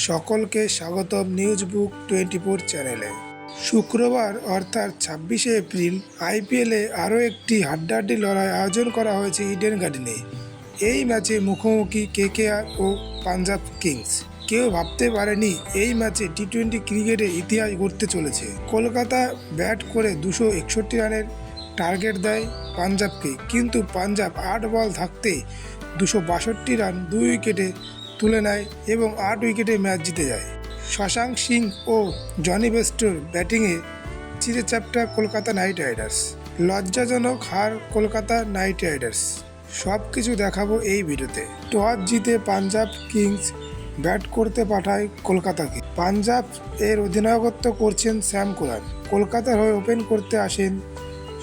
সকলকে স্বাগতম নিউজ বুক 24 চ্যানেলে। শুক্রবার অর্থাৎ 26শে এপ্রিল আইপিএলে আরও একটি হাড্ডাহাড্ডি লড়াই আয়োজন করা হয়েছে ইডেন গার্ডেনে। এই ম্যাচে মুখোমুখি কেকেআর ও পাঞ্জাব কিংস। কেউ ভাবতে পারেনি এই ম্যাচে টি-20 ক্রিকেটে ইতিহাস গড়তে চলেছে। কলকাতা ব্যাট করে 261 রানের টার্গেট দেয় পাঞ্জাবকে, কিন্তু পাঞ্জাব 8 বল থাকতেই 262 রান 2 উইকেটে তুলে নেয় এবং 8 উইকেটে ম্যাচ জিতে যায়। শশাঙ্ক সিং ও জনি বেস্টোর ব্যাটিংয়ে চিঁড়েচ্যাপ্টা কলকাতা নাইট রাইডার্স। লজ্জাজনক হার কলকাতা নাইট রাইডার্স। সব কিছু দেখাবো এই ভিডিওতে। টস জিতে পাঞ্জাব কিংস ব্যাট করতে পাঠায় কলকাতাকে। পাঞ্জাব এর অধিনায়কত্ব করছেন স্যাম কুরান। কলকাতার হয়ে ওপেন করতে আসেন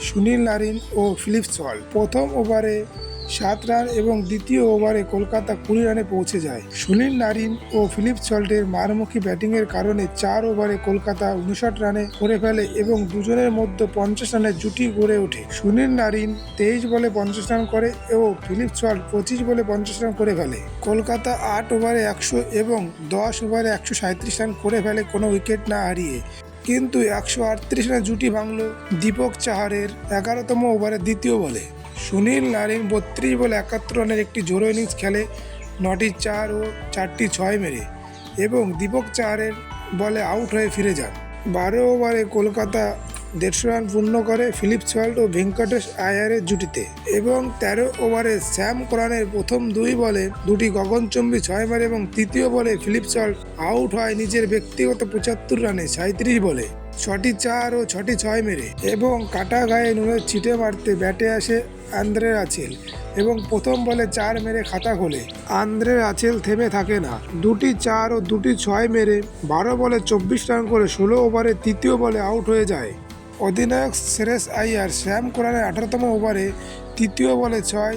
সুনীল নারিন ও ফিলিপ সল্ট। প্রথম ওভারে 7 রান এবং দ্বিতীয় ওভারে কলকাতা 20 রানে পৌঁছে যায়। সুনীল নারিন ও ফিলিপ সল্টের মারমুখী ব্যাটিংয়ের কারণে 4 ওভারে কলকাতা 59 রানে করে ফেলে এবং দুজনের মধ্যে 50 রানের জুটি গড়ে ওঠে। সুনীল নারিন 23 বলে 50 রান করে ও ফিলিপ সল্ট 25 বলে 50 রান করে ফেলে। কলকাতা 8 ওভারে 100 এবং 10 ওভারে 137 রান করে ফেলে কোনো উইকেট না হারিয়ে। কিন্তু 138 রানের জুটি ভাঙল দীপক চাহারের 11তম ওভারের দ্বিতীয় বলে। সুনীল নারিন 32 বলে 71 রানের একটি জোড়ো ইনিংস খেলে, 9টি 4 ও 4টি 6 মেরে, এবং দীপক চাহারের বলে আউট হয়ে ফিরে যান। 12 ওভারে কলকাতা 150 রান পূর্ণ করে ফিলিপ সল্ট ও ভেঙ্কটেশ আয়ারের জুটিতে, এবং 13 ওভারে স্যাম কুরানের প্রথম 2 বলে 2টি গগনচুম্বী 6 মারে এবং তৃতীয় বলে ফিলিপ সল্ট আউট হয় নিজের ব্যক্তিগত 75 রানে 37 বলে, 6টি 4 ও 6টি 6 মেরে, এবং কাটা গায়ে নুনের ছিটে মারতে ব্যাটে আসে আন্দ্রে রাসেল এবং প্রথম বলে 4 মেরে খাতা খোলে। আন্দ্রে রাসেল থেমে থাকে না, 2টি 4 ও 2টি 6 মেরে 12 বলে 24 রান করে 16 ওভারে তৃতীয় বলে আউট হয়ে যায়। অধিনায়ক শ্রেয়স আইয়ার স্যাম কুরানের 18তম ওভারে তৃতীয় বলে 6,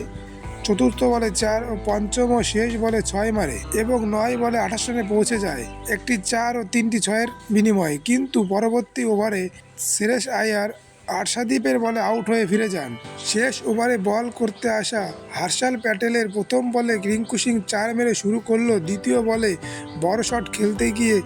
চতুর্থ বলে 4 ও পঞ্চম ও শেষ বলে 6 মারে এবং 9 বলে 28 রানে পৌঁছে যায় একটি 4 ও 3টি 6-এর বিনিময়ে। কিন্তু পরবর্তী ওভারে শ্রেয়স আইয়ার আর্শাদীপের বলে আউট হয়ে ফিরে যান। শেষ ওভারে বল করতে আসা হর্ষাল প্যাটেলের প্রথম বলে রিঙ্কু সিং 4 মেরে শুরু করলেও দ্বিতীয় বলে বড় শট খেলতে গিয়ে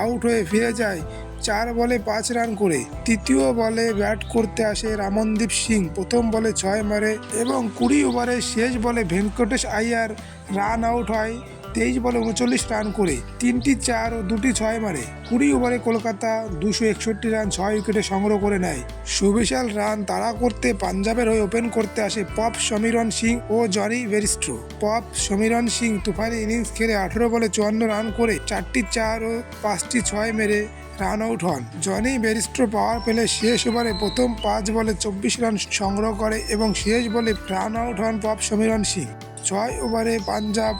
আউট হয়ে ফিরে যায় 4 বলে 5 রান করে। তৃতীয় বলে ব্যাট করতে আসে রামনদীপ সিং, প্রথম বলে 6 মারে এবং 20 ওভারের শেষ বলে ভেঙ্কটেশ আইয়ার রান আউট হয় 23 বলে 39 রান করে, 3টি 4 ও 2টি 6 মারে। 20 ওভারে কলকাতা 261 রান 6 উইকেটে সংগ্রহ করে নেয়। সুবিশাল রান তাড়া করতে পাঞ্জাবের হয়ে ওপেন করতে আসে পপ সমীরণ সিং ও জনি বেয়ারস্টো। পপ সমীরণ সিং তুফানি ইনিংস খেলে 18 বলে 54 রান করে 4টি 4 ও 5টি 6 মেরে রান আউট হন। জনি বেয়ারস্টো পাওয়ার পেলে শেষ ওভারে প্রথম 5 বলে 24 রান সংগ্রহ করে এবং শেষ বলে রান আউট হন পপ সমীরণ সিং। 6 ওভারে পাঞ্জাব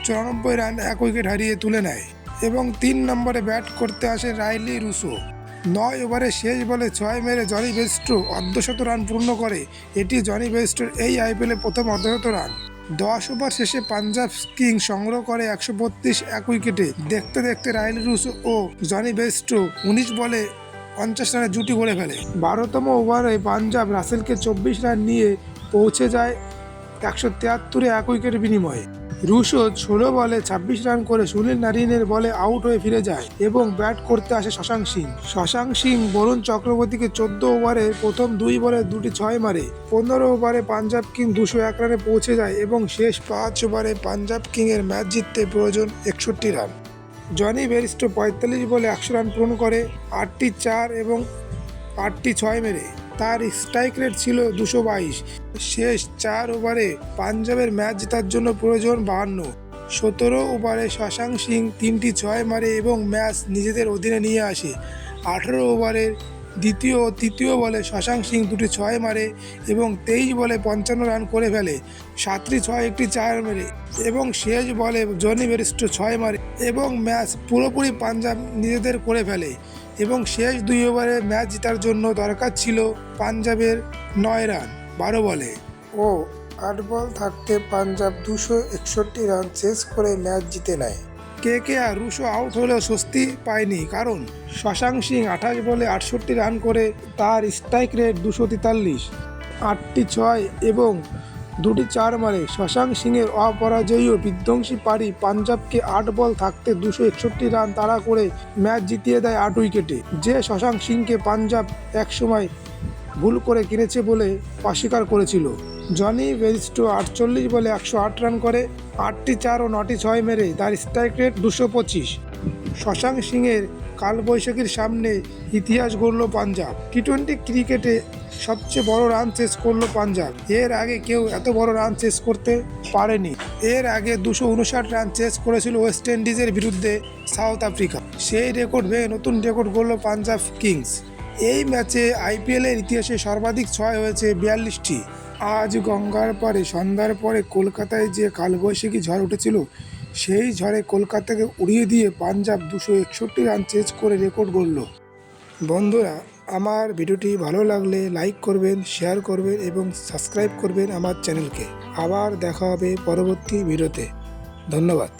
94 রান 1 উইকেট হারিয়ে তুলে নেয় এবং 3 নম্বরে ব্যাট করতে আসে রাইলি রুসো। 9 ওভারে শেষ বলে 6 মেরে জনি বেয়ারস্টো অর্ধশত রান পূর্ণ করে। এটি জনি বেয়ারস্টোর এই আইপিএলে প্রথম অর্ধশত রান। 10 ওভার শেষে পাঞ্জাব কিংস সংগ্রহ করে 132 1 উইকেটে। দেখতে দেখতে রাইলি রুসো ও জনি বেয়ারস্টো 19 বলে 50 রানের জুটি গড়ে ফেলে। 12তম ওভারে পাঞ্জাব রাসেলকে 24 রান নিয়ে পৌঁছে যায় 173-এ 1 উইকেটের বিনিময়ে। রুসো 16 বলে 26 রান করে সুনীল নারিনের বলে আউট হয়ে ফিরে যায় এবং ব্যাট করতে আসে শশাঙ্ক সিং। শশাঙ্ক সিং বরুণ চক্রবর্তীকে 14 ওভারে প্রথম 2 বলে 2টি 6 মারে। 15 ওভারে পাঞ্জাব কিং 201 রানে পৌঁছে যায় এবং শেষ 5 ওভারে পাঞ্জাব কিংয়ের ম্যাচ জিততে প্রয়োজন 61 রান। জনি বেয়ারস্টো 45 বলে 100 রান পূরণ করে 8টি 4 এবং 8টি 6 মেরে। তার স্ট্রাইক রেট ছিল 222। শেষ 4 ওভারে পাঞ্জাবের ম্যাচ জেতার জন্য প্রয়োজন 52। 17 ওভারে শশাঙ্ক সিং 3টি 6 মারে এবং ম্যাচ নিজেদের অধীনে নিয়ে আসে। 18 ওভারের দ্বিতীয় ও তৃতীয় বলে শশাঙ্ক সিং 2টি 6 মারে এবং 23 বলে 55 রান করে ফেলে, 7টি 6 একটি 4 মেরে এবং শেষ বলে জনি বেয়ারস্টো 6 মারে এবং ম্যাচ পুরোপুরি পাঞ্জাব নিজেদের করে ফেলে এবং শেষ 2 ওভারে ম্যাচ জেতার জন্য দরকার ছিল পাঞ্জাবের 9 রান 12 বলে ও 8 বল থাকতে পাঞ্জাব 261 রান চেস করে ম্যাচ জিতে নেয়। কেকেআর রুসো আউট হলেও স্বস্তি পায়নি, কারণ শশাঙ্ক সিং 28 বলে 68 রান করে তার স্ট্রাইক রেট 243, 8টি 6 এবং দুটি 4 মারে। শশাঙ্ক সিংয়ের অপরাজেয় বিধ্বংসী পারি পাঞ্জাবকে 8 বল থাকতে 261 রান তাড়া করে ম্যাচ জিতিয়ে দেয় 8 উইকেটে। যে শশাঙ্ক সিংকে পাঞ্জাব একসময় ভুল করে কিনেছে বলে অস্বীকার করেছিল। জনি বেরিস্টো 48 বলে 108 রান করে 8টি 4 ও 9টি 6 মেরে তার স্ট্রাইক রেট 225। শশাঙ্ক সিংয়ের কালবৈশাখীর সামনে ইতিহাস গড়ল পাঞ্জাব। টি-20 ক্রিকেটে সবচেয়ে বড় রান চেস করলো পাঞ্জাব। এর আগে কেউ এত বড় রান চেস করতে পারেনি। এর আগে 259 রান চেস করেছিল ওয়েস্ট ইন্ডিজের বিরুদ্ধে সাউথ আফ্রিকা। সেই রেকর্ড ভেঙে নতুন রেকর্ড গড়ল পাঞ্জাব কিংস। এই ম্যাচে আইপিএলের ইতিহাসে সর্বাধিক 6 হয়েছে 42টি। আজ গঙ্গার পারে সন্ধ্যার পরে কলকাতায় যে কালবৈশাখী ঝড় উঠেছিল, সেই ঝড়ে কলকাতাকে উড়িয়ে দিয়ে পাঞ্জাব 261 রান চেজ করে রেকর্ড গড়ল। বন্ধুরা, আমার ভিডিওটি ভালো লাগলে লাইক করবেন, শেয়ার করবেন এবং সাবস্ক্রাইব করবেন আমার চ্যানেলকে। আবার দেখা হবে পরবর্তী ভিডিওতে। ধন্যবাদ।